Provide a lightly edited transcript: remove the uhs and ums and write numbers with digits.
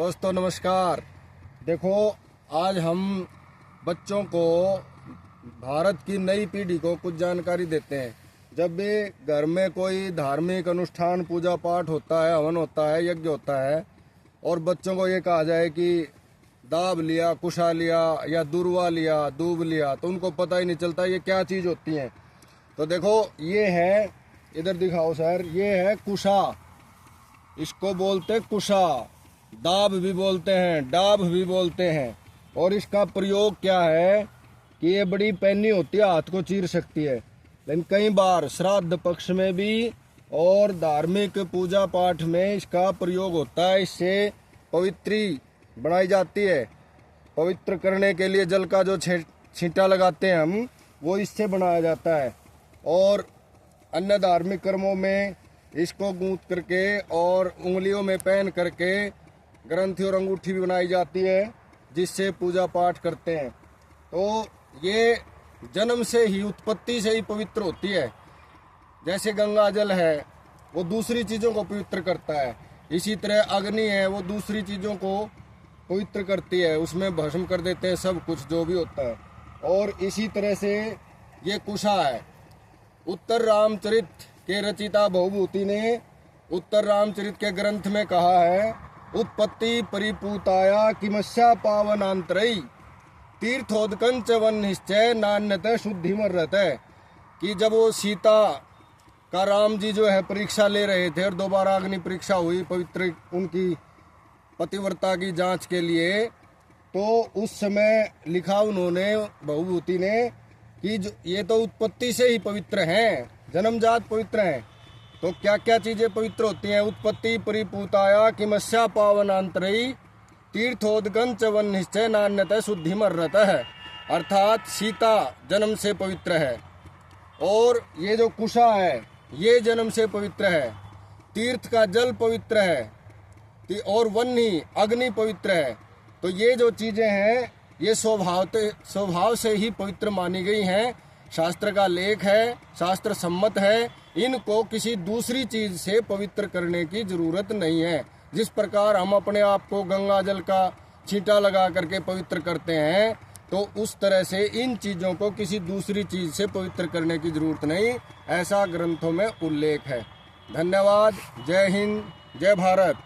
दोस्तों नमस्कार। देखो, आज हम बच्चों को, भारत की नई पीढ़ी को कुछ जानकारी देते हैं। जब भी घर में कोई धार्मिक अनुष्ठान, पूजा पाठ होता है, हवन होता है, यज्ञ होता है, और बच्चों को ये कहा जाए कि दाब लिया, कुशा लिया या दुर्वा लिया, दूब लिया, तो उनको पता ही नहीं चलता ये क्या चीज़ होती है। तो देखो, ये है, इधर दिखाओ सर, ये है कुशा। इसको बोलते कुशा, दाब भी बोलते हैं, डाब भी बोलते हैं। और इसका प्रयोग क्या है कि ये बड़ी पैनी होती है, हाथ को चीर सकती है। लेकिन कई बार श्राद्ध पक्ष में भी और धार्मिक पूजा पाठ में इसका प्रयोग होता है। इससे पवित्री बनाई जाती है। पवित्र करने के लिए जल का जो छींटा लगाते हैं हम, वो इससे बनाया जाता है। और अन्य धार्मिक कर्मों में इसको गूंथ करके और उंगलियों में पहन करके ग्रंथि और अंगूठी भी बनाई जाती है, जिससे पूजा पाठ करते हैं। तो ये जन्म से ही, उत्पत्ति से ही पवित्र होती है। जैसे गंगा जल है वो दूसरी चीज़ों को पवित्र करता है, इसी तरह अग्नि है वो दूसरी चीज़ों को पवित्र करती है, उसमें भस्म कर देते हैं सब कुछ जो भी होता है। और इसी तरह से ये कुशा है। उत्तर रामचरित के रचिता भवभूति ने उत्तर रामचरित के ग्रंथ में कहा है, उत्पत्ति परिपूताया किमस्या पावनांतरई तीर्थोदकंच वन निश्चय नान्यत शुद्धि मर्रत। कि जब वो सीता का राम जी जो है परीक्षा ले रहे थे और दोबारा अग्नि परीक्षा हुई पवित्र उनकी पतिव्रता की जांच के लिए, तो उस समय लिखा उन्होंने भवभूति ने कि ये तो उत्पत्ति से ही पवित्र हैं, जन्मजात पवित्र हैं। तो क्या क्या चीज़ें पवित्र होती हैं? उत्पत्ति परिपूताया किमस्या पावनांतरई तीर्थोदगंच वन निश्चय नान्यत शुद्धि मर्रत है। अर्थात सीता जन्म से पवित्र है, और ये जो कुशा है ये जन्म से पवित्र है, तीर्थ का जल पवित्र है, और वन्नी अग्नि पवित्र है। तो ये जो चीज़ें हैं ये स्वभाव से ही पवित्र मानी गई हैं। शास्त्र का लेख है, शास्त्र सम्मत है। इनको किसी दूसरी चीज से पवित्र करने की जरूरत नहीं है। जिस प्रकार हम अपने आप को गंगा जल का छींटा लगा करके पवित्र करते हैं, तो उस तरह से इन चीजों को किसी दूसरी चीज से पवित्र करने की जरूरत नहीं, ऐसा ग्रंथों में उल्लेख है। धन्यवाद। जय हिंद, जय भारत।